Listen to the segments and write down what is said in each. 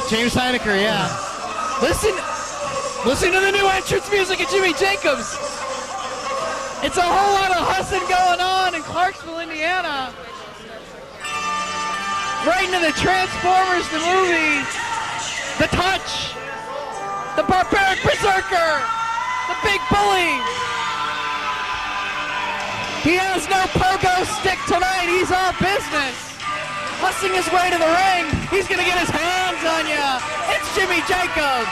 James Heinecker, yeah. Listen to the new entrance music of Jimmy Jacobs. It's a whole lot of hussing going on in Clarksville, Indiana. Right into the Transformers, the movie, The Touch, the Barbaric Berserker, the Big Bully. He has no pogo stick tonight. He's all business. Hussing his way to the ring. He's going to get his hands on you. It's Jimmy Jacobs.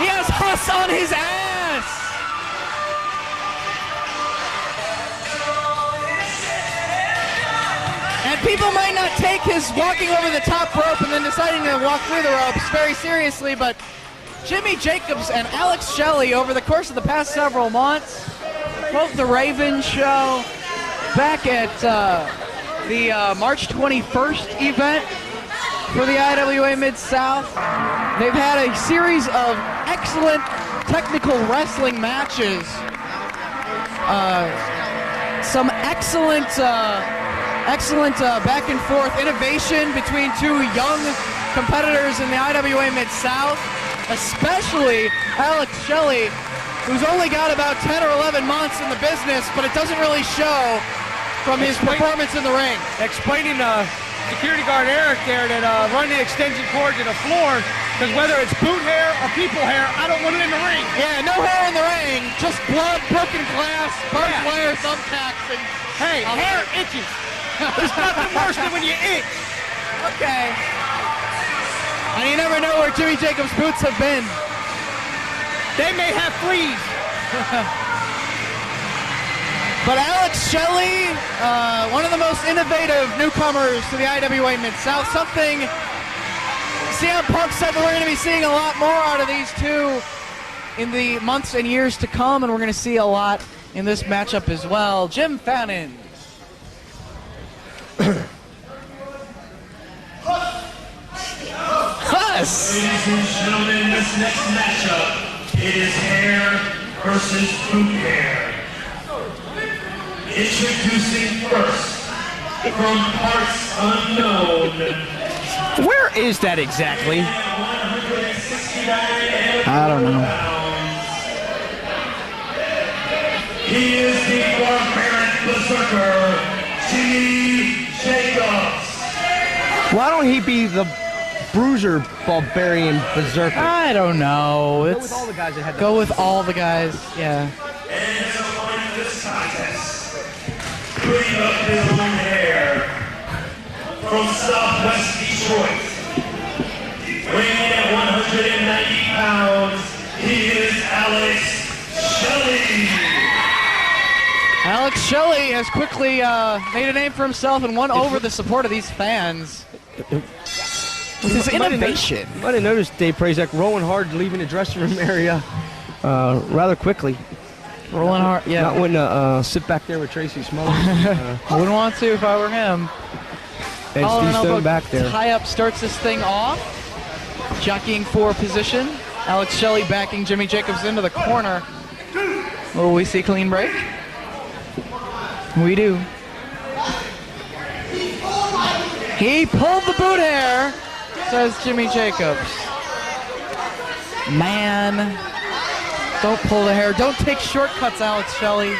He has Huss on his ass. And people might not take his walking over the top rope and then deciding to walk through the ropes very seriously, but Jimmy Jacobs and Alex Shelley over the course of the past several months, both the Raven show, back at the March 21st event for the IWA Mid-South. They've had a series of excellent technical wrestling matches. Some excellent back and forth innovation between two young competitors in the IWA Mid-South, especially Alex Shelley, who's only got about 10 or 11 months in the business, but it doesn't really show from his performance in the ring. Explaining security guard Eric there that run the extension cord to the floor, because whether it's boot hair or people hair, I don't want it in the ring. Yeah, no hair in the ring, just blood, broken glass, barbed wire, thumbtacks, and hey, hair itches. There's nothing worse than when you itch. Okay. And you never know where Jimmy Jacobs' boots have been. They may have fleas. But Alex Shelley, one of the most innovative newcomers to the IWA Mid-South, something CM Punk said that we're going to be seeing a lot more out of these two in the months and years to come, and we're going to see a lot in this matchup as well. Jim Fannin. Huss! Ladies and gentlemen, this next matchup, it is hair versus boot hair. Introducing first, from parts unknown. Where is that exactly? I don't know. He is the Barbaric Berserker, Jimmy Jacobs. Why don't he be the Bruiser Barbarian Berserker? I don't know. Go with all the guys that had Go with all the guys, yeah. And as a part of this contest, putting up his own hair from Southwest Detroit, weighing at 190 pounds, he is Alex Shelley. Alex Shelley has quickly made a name for himself and won over the support of these fans. With his innovation. You might have noticed Dave Prazak rolling hard, leaving the dressing room area rather quickly. Rolling hard, yeah. Not wanting to sit back there with Tracy Smothers. Wouldn't want to if I were him. And Steve Stone back there. Tie-up starts this thing off. Jockeying for position. Alex Shelley backing Jimmy Jacobs into the corner. Will we see clean break? We do. He pulled the boot hair, says Jimmy Jacobs. Man, don't pull the hair. Don't take shortcuts, Alex Shelley.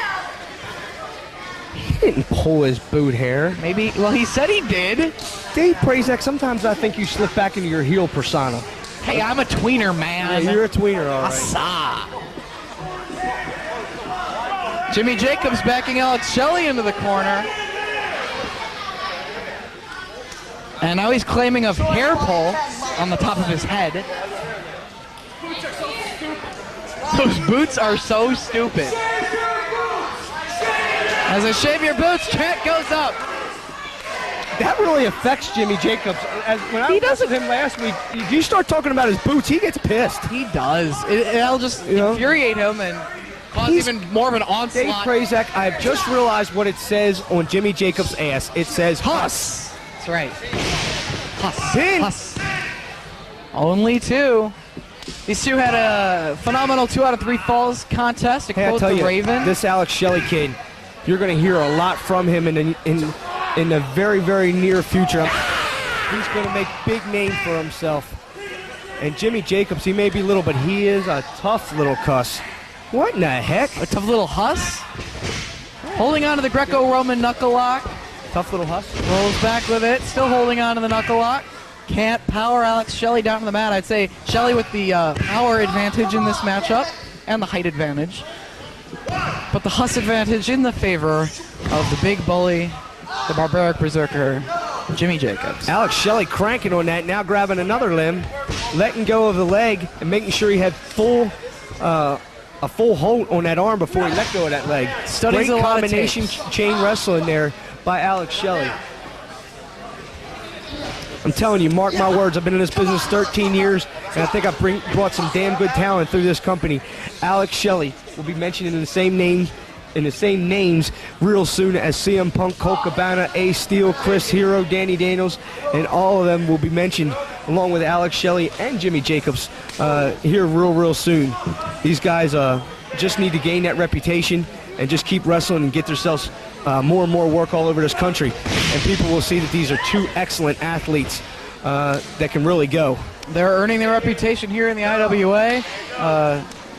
He didn't pull his boot hair. Maybe, well, he said he did. Dave Prazak, sometimes I think you slip back into your heel persona. Hey, I'm a tweener, man. Yeah, you're a tweener, all right. Asa. Jimmy Jacobs backing Alex Shelley into the corner. And now he's claiming a hair pull on the top of his head. Those boots are so stupid. As I shave your boots, chant goes up. That really affects Jimmy Jacobs. When I was with him last week, if you start talking about his boots, he gets pissed. He does. It'll just infuriate him and cause even more of an onslaught. Dave Prazak, I've just realized what it says on Jimmy Jacobs' ass. It says Huss. That's right. Huss. Only two. These two had a phenomenal 2 out of 3 falls contest to quote the Raven. This Alex Shelley kid, you're going to hear a lot from him in the very, very near future. he's going to make big name for himself. And Jimmy Jacobs, he may be little, but he is a tough little cuss. What in the heck? A tough little huss. Holding on to the Greco-Roman knuckle lock. Tough little huss. Rolls back with it. Still holding on to the knuckle lock. Can't power Alex Shelley down to the mat. I'd say Shelley with the power advantage in this matchup and the height advantage. But the Huss advantage in the favor of the big bully, the barbaric berserker, Jimmy Jacobs. Alex Shelley cranking on that, now grabbing another limb, letting go of the leg, and making sure he had a full hold on that arm before he let go of that leg. Studies Great a lot of combination tapes. chain wrestling there by Alex Shelley. I'm telling you, mark my words, I've been in this business 13 years, and I think I've brought some damn good talent through this company. Alex Shelley will be mentioned in the same names real soon as CM Punk, Colt Cabana, Ace Steel, Chris Hero, Danny Daniels, and all of them will be mentioned along with Alex Shelley and Jimmy Jacobs here real soon. These guys just need to gain that reputation and just keep wrestling and get themselves more and more work all over this country. And people will see that these are two excellent athletes that can really go. They're earning their reputation here in the IWA.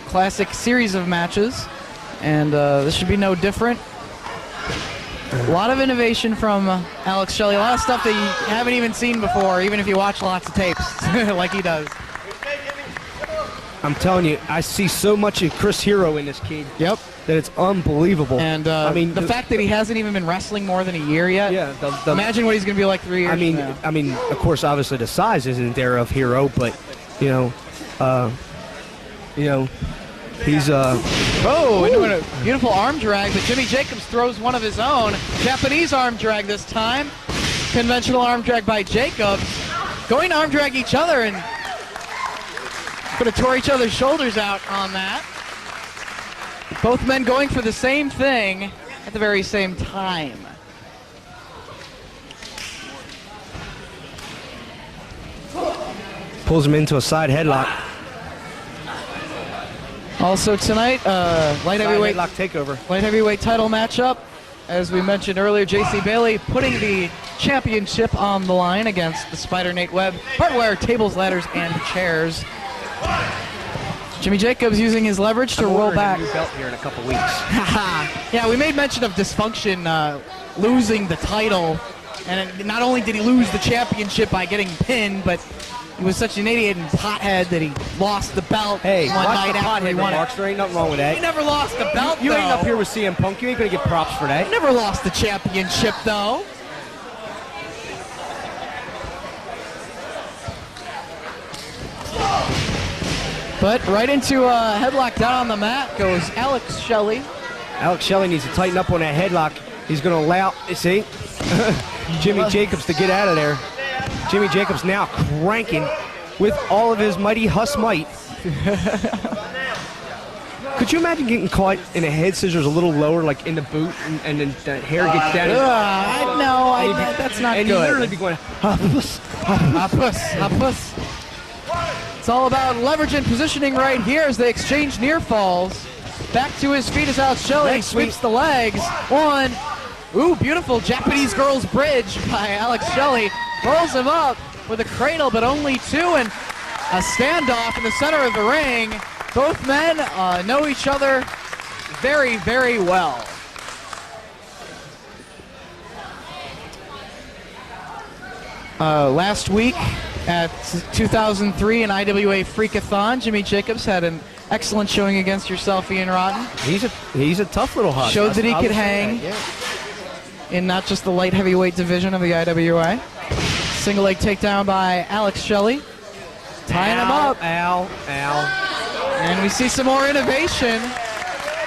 Classic series of matches. And this should be no different. A lot of innovation from Alex Shelley. A lot of stuff that you haven't even seen before, even if you watch lots of tapes like he does. I'm telling you, I see so much of Chris Hero in this kid. Yep. That it's unbelievable. And I mean, the fact that he hasn't even been wrestling more than a year yet. Yeah. Imagine what he's going to be like 3 years from now. I mean, of course, obviously the size isn't there of Hero, but he's into a beautiful arm drag, but Jimmy Jacobs throws one of his own. Japanese arm drag this time. Conventional arm drag by Jacobs. Going to arm drag each other and could have tore each other's shoulders out on that. Both men going for the same thing at the very same time. pulls him into a side headlock. Also tonight, light heavyweight Headlock takeover. light heavyweight title matchup. As we mentioned earlier, J.C. Bailey putting the championship on the line against the Spider Nate Webb. Hardware, tables, ladders, and chairs. Jimmy Jacobs using his leverage to roll back. A new belt here in a couple weeks. Yeah, we made mention of Dysfunction losing the title. And not only did he lose the championship by getting pinned, but he was such an idiot and pothead that he lost the belt Hey, one watch night the after he pothead won remarks. it. There ain't nothing wrong with that. He never lost the belt, You though. ain't up here with CM Punk. You ain't gonna get props for that. He never lost the championship, though. But right into a headlock down on the mat goes Alex Shelley. Alex Shelley needs to tighten up on that headlock. He's going to allow, see, Jimmy Jacobs to get out of there. Jimmy Jacobs now cranking with all of his mighty Huss might. Could you imagine getting caught in a head scissors a little lower, like in the boot, and then the hair gets down? That's not and good. you literally be going, Puss. It's all about leverage and positioning right here as they exchange near falls. Back to his feet as Alex Shelley sweeps the legs. One. Ooh, beautiful Japanese girl's bridge by Alex Shelley. Rolls him up with a cradle, but only two, and a standoff in the center of the ring. Both men know each other very, very well. Last week at 2003 in IWA Freakathon, Jimmy Jacobs had an excellent showing against yourself, Ian Rotten. he's a tough little Huss. Showed that he I could would say hang that, yeah. in not just the light heavyweight division of the IWA. Single leg takedown by Alex Shelley. Tying him up. Ow. And we see some more innovation.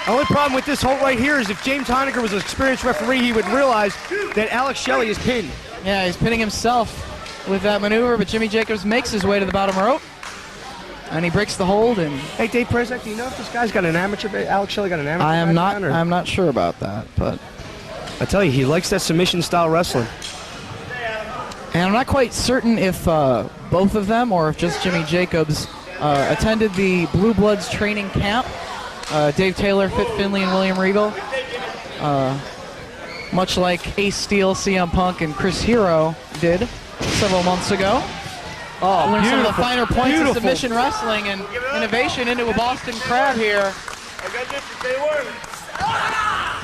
The only problem with this hold right here is if James Heinecker was an experienced referee, he would realize that Alex Shelley is pinned. Yeah, he's pinning himself with that maneuver, but Jimmy Jacobs makes his way to the bottom rope. And he breaks the hold. And Hey, Dave Prezak, do you know if this guy's got an amateur? Alex Shelley got an amateur? I'm not sure about that, but I tell you, he likes that submission style wrestling. and I'm not quite certain if both of them or if just Jimmy Jacobs attended the Blue Bloods training camp. Dave Taylor, Fit Finley, and William Regal. Much like Ace Steel, CM Punk, and Chris Hero did. several months ago. Oh, Learned some of the beautiful, finer points beautiful. of submission wrestling and innovation into a Boston Crab here.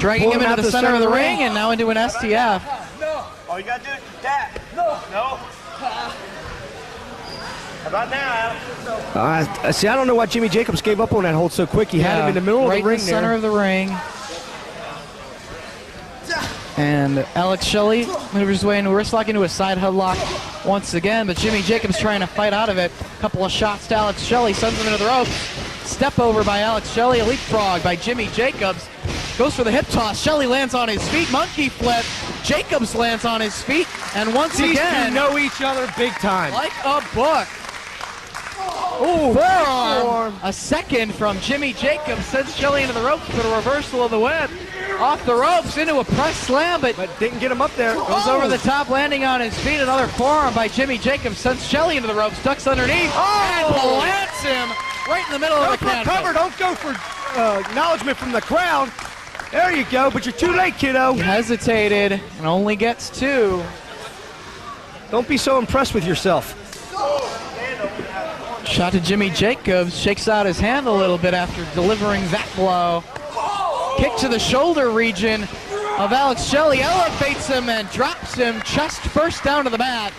Dragging him Pull him into out the center of the ring and now into an STF. All you gotta do is tap. No. How about now? See, I don't know why Jimmy Jacobs gave up on that hold so quick. He had him in the middle of right the ring in the center there. of the ring. And Alex Shelley maneuvers his way into a wrist lock, into a side headlock once again, but Jimmy Jacobs trying to fight out of it. A couple of shots to Alex Shelley, sends him into the ropes. Step over by Alex Shelley, a leapfrog by Jimmy Jacobs. Goes for the hip toss. Shelley lands on his feet. Monkey flip. Jacobs lands on his feet. And once These again, two know each other big time. like a book. Ooh, Forearm. A second from Jimmy Jacobs sends Shelley into the ropes for a reversal of the whip. Off the ropes into a press slam, but didn't get him up there. goes over the top, landing on his feet. Another forearm by Jimmy Jacobs sends Shelley into the ropes, ducks underneath, and plants him right in the middle of the canvas. Cover, don't go for acknowledgement from the crowd. There you go, but you're too late, kiddo. He hesitated and only gets two. Don't be so impressed with yourself. Shot to Jimmy Jacobs, shakes out his hand a little bit after delivering that blow. Kick to the shoulder region of Alex Shelley, elevates him and drops him chest first down to the mat.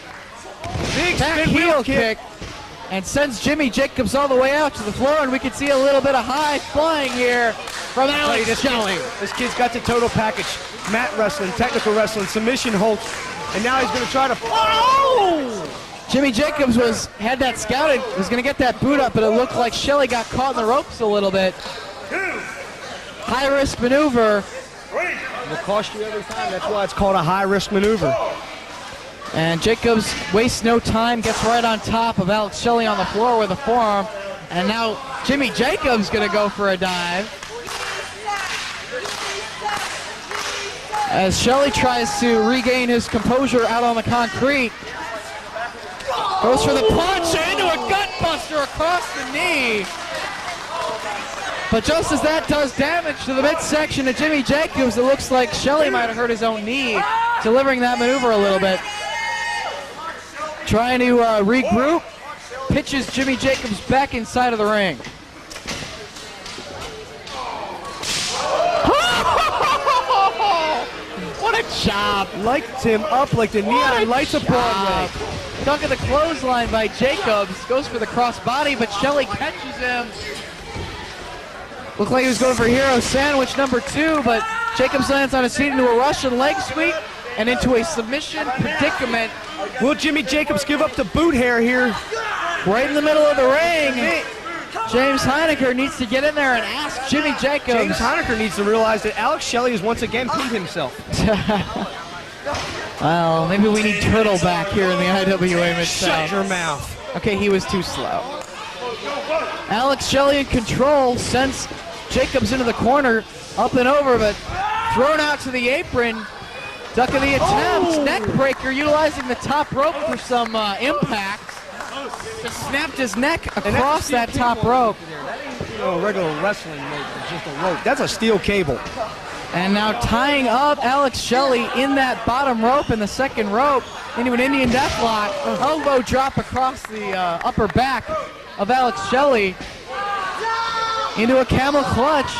Big Back spin heel wheel kick and sends Jimmy Jacobs all the way out to the floor, and we can see a little bit of high flying here from Alex Shelley. This kid's got the total package. Mat wrestling, technical wrestling, submission holds, and now he's going to try to... Jimmy Jacobs had that scouted, was going to get that boot up, but it looked like Shelley got caught in the ropes a little bit. High-risk maneuver. It'll cost you every time. That's why it's called a high-risk maneuver. And Jacobs wastes no time, gets right on top of Alex Shelley on the floor with a forearm. And now Jimmy Jacobs going to go for a dive. As Shelley tries to regain his composure out on the concrete. Goes for the punch into a gut buster across the knee. But just as that does damage to the midsection of Jimmy Jacobs, it looks like Shelley might have hurt his own knee, delivering that maneuver a little bit. Trying to regroup, pitches Jimmy Jacobs back inside of the ring. What a job! Lights him up like the neon lights of Broadway. Dunk of the clothesline by Jacobs, goes for the crossbody, but Shelley catches him. Looked like he was going for hero sandwich number 2, but Jacobs lands on his feet into a Russian leg sweep and into a submission predicament. Will Jimmy Jacobs give up the boot hair here? Right in the middle of the ring. James Heinecker needs to get in there and ask Jimmy Jacobs. James Heinecker needs to realize that Alex Shelley has once again proved himself. Well, maybe we need Turtle back here in the IWA Shut your mouth. Okay, he was too slow. Alex Shelley in control, sends Jacobs into the corner, up and over, but thrown out to the apron. Duck of the attempt, neck breaker, utilizing the top rope for some impact. Just snapped his neck across that top rope. That ain't regular wrestling rope, it's just a rope. That's a steel cable. And now tying up Alex Shelley in that bottom rope in the second rope into an Indian deathlock. Elbow drop across the upper back of Alex Shelley into a camel clutch.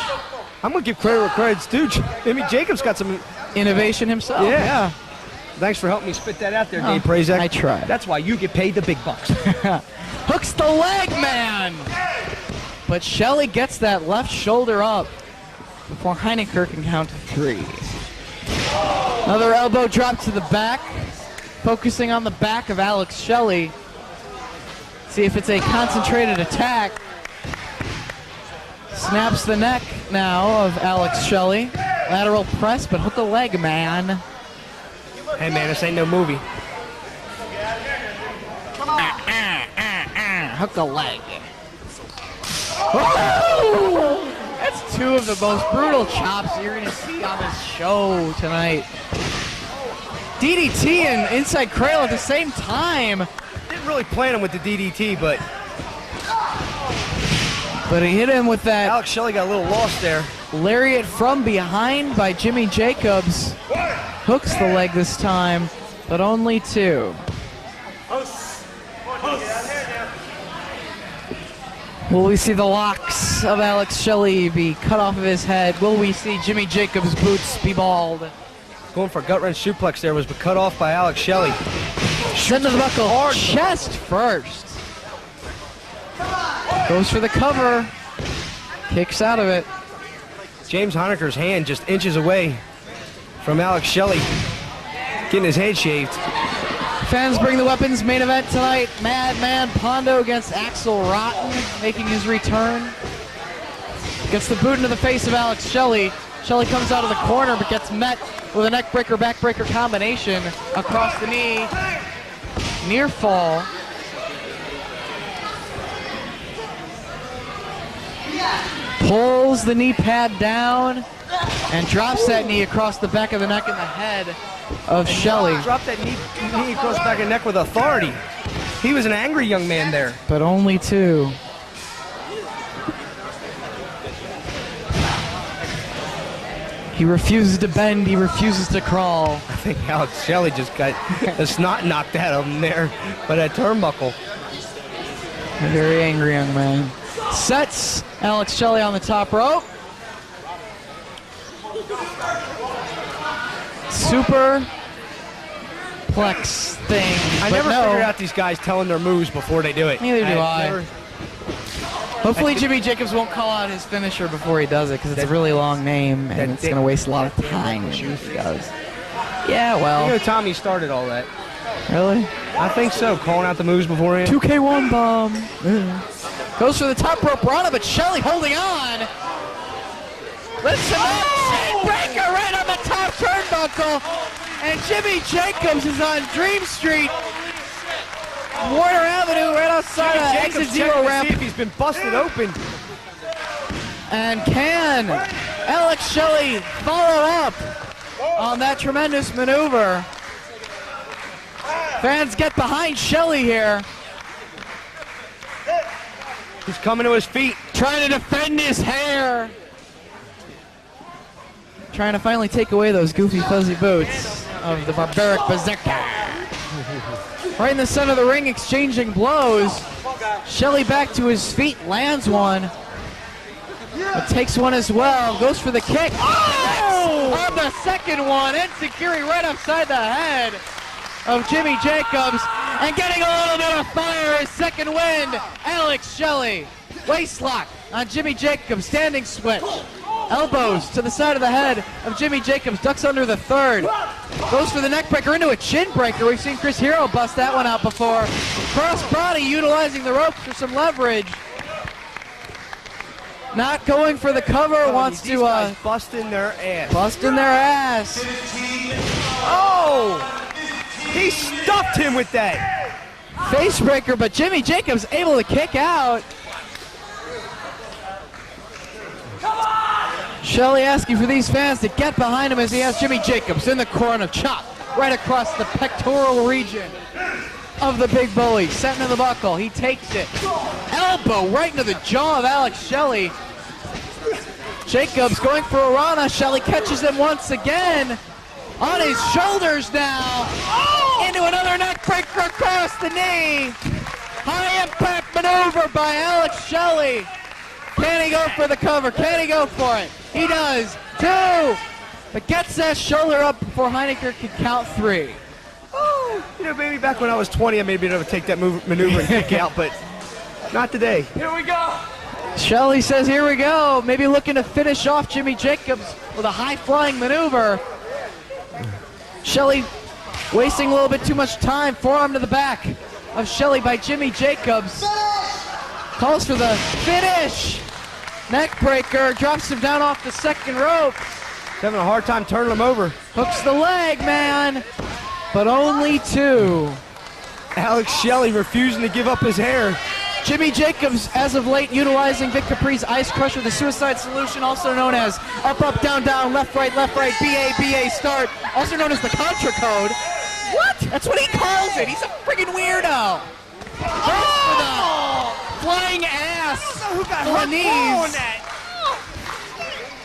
I'm going to give credit where credit's due. Jimmy Jacobs got some innovation himself. Yeah. Thanks for helping me spit that out there, Dave Prazak. I tried. That's why you get paid the big bucks. Hooks the leg man. But Shelley gets that left shoulder up before Heinecker can count to 3. Another elbow drop to the back, focusing on the back of Alex Shelley. See if it's a concentrated attack. Snaps the neck now of Alex Shelley. Lateral press, but hook a leg, man. Hey, man, this ain't no movie. Hook a leg. Oh! That's 2 of the most brutal chops you're going to see on this show tonight. DDT and inside cradle at the same time. Didn't really plan him with the DDT, but he hit him with that Alex Shelley got a little lost there. lariat from behind by Jimmy Jacobs. Hooks the leg this time, but only 2. Will we see the locks of Alex Shelley be cut off of his head? Will we see Jimmy Jacobs' boots be bald? Going for a gut wrench suplex there was cut off by Alex Shelley. Send to the buckle, hard chest first. Goes for the cover, kicks out of it. James Heineker's hand just inches away from Alex Shelley, getting his head shaved. Fans bring the weapons. Main event tonight, Madman Pondo against Axel Rotten, making his return. Gets the boot into the face of Alex Shelley. Shelley comes out of the corner but gets met with a neck breaker, back breaker combination across the knee. Near fall. Pulls the knee pad down and drops that knee across the back of the neck and the head of Shelley. Dropped that knee across the back of the neck with authority. He was an angry young man there. But only two. He refuses to bend, he refuses to crawl. I think Alex Shelley just got the snot knocked out of him there by that turnbuckle. A very angry young man. Sets Alex Shelley on the top rope. Superplex thing. I never figured out these guys telling their moves before they do it. Neither do I. Hopefully Jimmy Jacobs won't call out his finisher before he does it, because it's a really long name and it's going to waste a lot of time if he does. Yeah, well. You know Tommy started all that. Really? I think so, calling out the moves beforehand. 2K1 bomb. Goes for the top rope rana, but Shelley holding on. Lifts him up. Breaker right on the top turnbuckle. And Jimmy Jacobs is on Dream Street. Warner Avenue right outside of exit zero ramp. See if he's been busted open. And can Alex Shelley follow up on that tremendous maneuver? Fans get behind Shelley here. He's coming to his feet. Trying to defend his hair. Trying to finally take away those goofy fuzzy boots of the barbaric berserker. Right in the center of the ring, exchanging blows. Shelley back to his feet, lands one. But takes one as well, goes for the kick. Oh! On the second one, Enziguri right upside the head of Jimmy Jacobs. And getting a little bit of fire, his second win, Alex Shelley. Waistlock on Jimmy Jacobs, standing switch. Elbows to the side of the head of Jimmy Jacobs, ducks under the third. Goes for the neck breaker into a chin breaker. We've seen Chris Hero bust that one out before. Cross body utilizing the ropes for some leverage. Not going for the cover, wants to busting their ass. Busting their ass. Oh! He stuffed him with that. Face breaker, but Jimmy Jacobs able to kick out. Shelley asking for these fans to get behind him as he has Jimmy Jacobs in the corner, chop right across the pectoral region of the big bully. Set into the buckle, he takes it. Elbow right into the jaw of Alex Shelley. Jacobs going for a rana. Shelley catches him once again. On his shoulders now. Into another neck breaker across the knee. High impact maneuver by Alex Shelley. Can he go for the cover? Can he go for it? He does. Two. But gets that shoulder up before Heineker can count three. Oh, you know, maybe back when I was 20, I may be able to take that maneuver and kick out, but not today. Here we go. Shelley says, here we go. Maybe looking to finish off Jimmy Jacobs with a high-flying maneuver. Shelley wasting a little bit too much time. Forearm to the back of Shelley by Jimmy Jacobs. Calls for the finish. Neck breaker, drops him down off the second rope. He's having a hard time turning him over. Hooks the leg, man. But only two. Alex Shelley refusing to give up his hair. Jimmy Jacobs, as of late, utilizing Vic Capri's Ice Crusher, the suicide solution, also known as up, up, down, down, left, right, BA, BA, start, also known as the Contra Code. What? That's what he calls it. He's a friggin' weirdo. Oh! Flying ass Who got to the hurt knees. on that?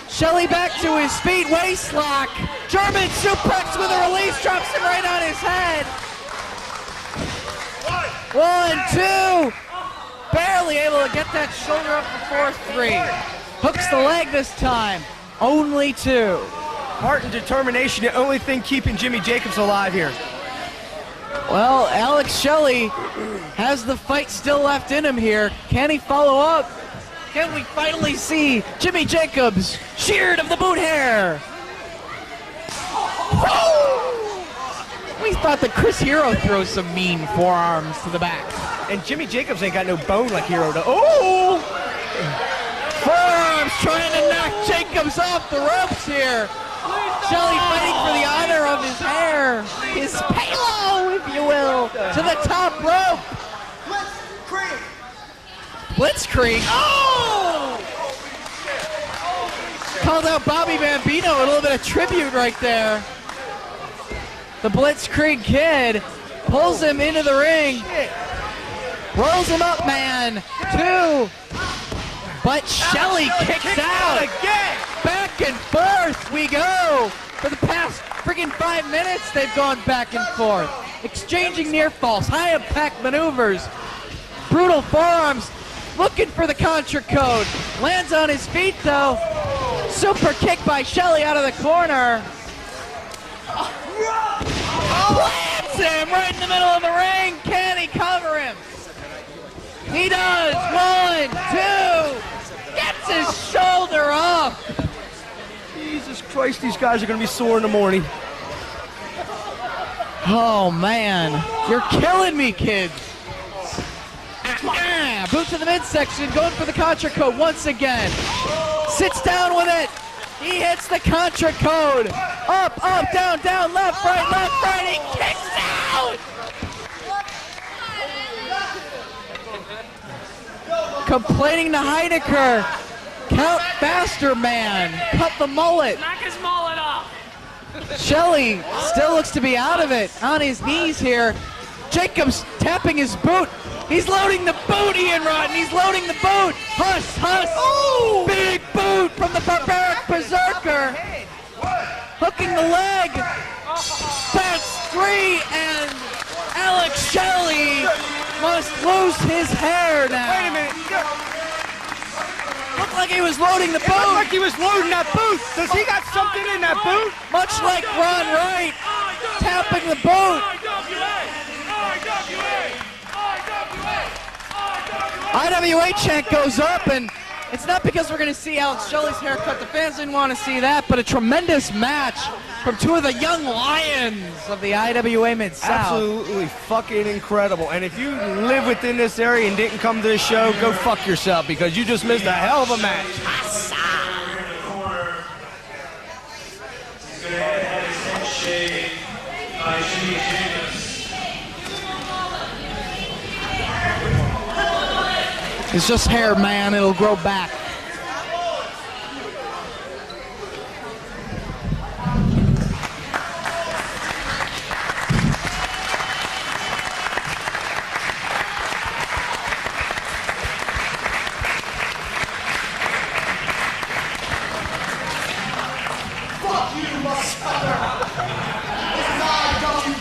Shelley back to his feet, waist lock. German suplex with a release, drops him right on his head. 1, 2. Barely able to get that shoulder up before 3. Hooks the leg this time. Only 2. Heart and determination, the only thing keeping Jimmy Jacobs alive here. Well, Alex Shelley has the fight still left in him here. Can he follow up? Can we finally see Jimmy Jacobs sheared of the boot hair? We thought that Chris Hero throws some mean forearms to the back. And Jimmy Jacobs ain't got no bone like Hero does. Oh! Forearms trying to knock Jacobs off the ropes here. Shelley fighting for the honor of his hair. His halo, if you will, to the top rope. Blitzkrieg. Oh! Called out Bobby Bambino, a little bit of tribute right there. The Blitzkrieg Kid pulls him into the ring. Rolls him up, man. 2. But Shelley kicks out. Back and forth we go. For the past friggin' 5 minutes, they've gone back and forth. Exchanging near falls, high impact maneuvers. Brutal forearms, looking for the contra code. Lands on his feet though. Super kick by Shelley out of the corner. Plants him right in the middle of the ring. Can he cover him? He does. 1, 2. Gets his shoulder off. Jesus Christ, these guys are going to be sore in the morning. Oh, man. You're killing me, kids. Boot to the midsection, going for the contra code once again. Sits down with it. He hits the contra code. Up, up, down, down, left, right. He kicks out. Complaining to Heidecker. Count faster, man. Cut the mullet. Knock his mullet off. Shelley still looks to be out of it. On his knees here. Jacobs tapping his boot. He's loading the boot, Ian Rotten. He's loading the boot. Huss. Ooh. Big boot from the Barbaric Berserker. Hooking the leg. That's 3, and Alex Shelley must lose his hair now. Wait a minute. Looked like he was loading the It boot. looked like he was loading that boot. Does he got something in that boot? Much like Ron Wright tapping the boot. IWA chant goes up, and it's not because we're going to see Alex Shelley's haircut. The fans didn't want to see that, but a tremendous match from 2 of the young lions of the IWA Mid-South. Absolutely fucking incredible. And if you live within this area and didn't come to this show, go fuck yourself because you just missed a hell of a match. It's just hair, man. It'll grow back.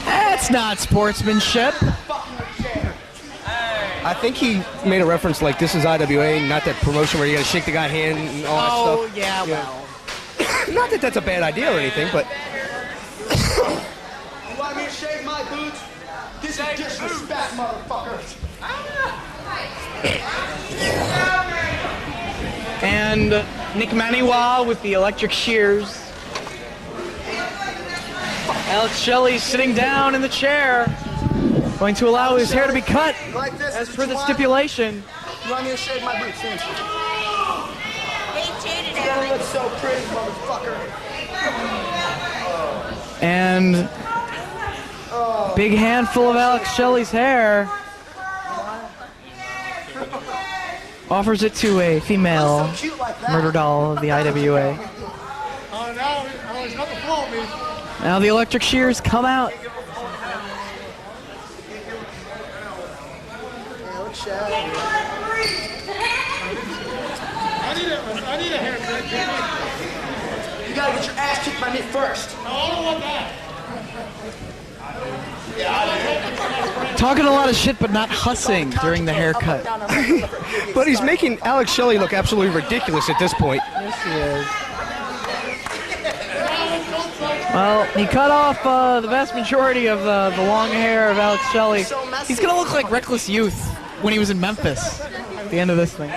That's not sportsmanship. I think he made a reference like this is IWA, not that promotion where you got to shake the guy's hand and all that stuff. Yeah, well. Not that that's a bad idea or anything, but You want me to shave my boots? This is disrespect, motherfucker. And Nick Maniwa with the electric shears. Alex Shelley sitting down in the chair. Going to allow his hair to be cut Like this, as is per what the you want? stipulation. You want me to shave my boots? Seriously. They cheated You don't look so pretty, motherfucker. And big handful of Alex Shelley's hair. Offers it to a female So cute like that. murder doll of the IWA. Now the electric shears come out. You gotta get your ass kicked by me first. I don't want that. Talking a lot of shit, but not hussing during the haircut. But he's making Alex Shelley look absolutely ridiculous at this point. Yes, he is. Well, he cut off the vast majority of the long hair of Alex Shelley. He's going to look like Reckless Youth when he was in Memphis at the end of this thing.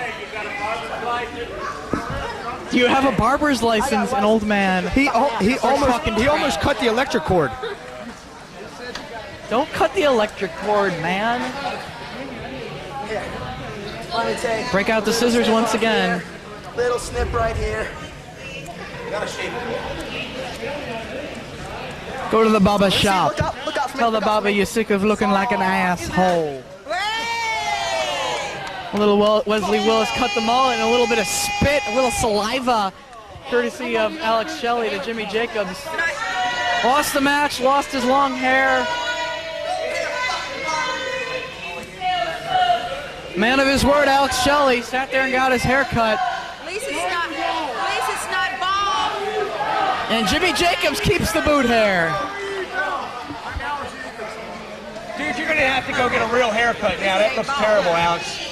Do you have a barber's license, an old man? He almost cut the electric cord. Don't cut the electric cord, man. Let me take Break out the scissors once again. a little snip right here. Go to the barber shop. Look out for me. Tell the barber you're sick of looking like an asshole. A little Wesley Willis cut the mullet and a little bit of spit, a little saliva, courtesy of Alex Shelley to Jimmy Jacobs. Lost the match, lost his long hair. Man of his word, Alex Shelley sat there and got his hair cut. At least it's not bald. And Jimmy Jacobs keeps the boot hair. Dude, you're gonna have to go get a real haircut now. That looks terrible, Alex.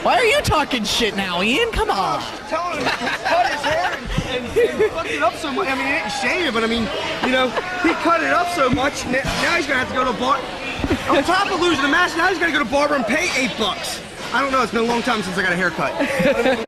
Why are you talking shit now, Ian? Come on. Telling him to cut his hair and fucked it up so much. I mean, he didn't shave it, but I mean, you know, he cut it up so much. Now he's gonna have to go to a bar. On top of losing the match, now he's gonna go to barber and pay $8. I don't know. It's been a long time since I got a haircut.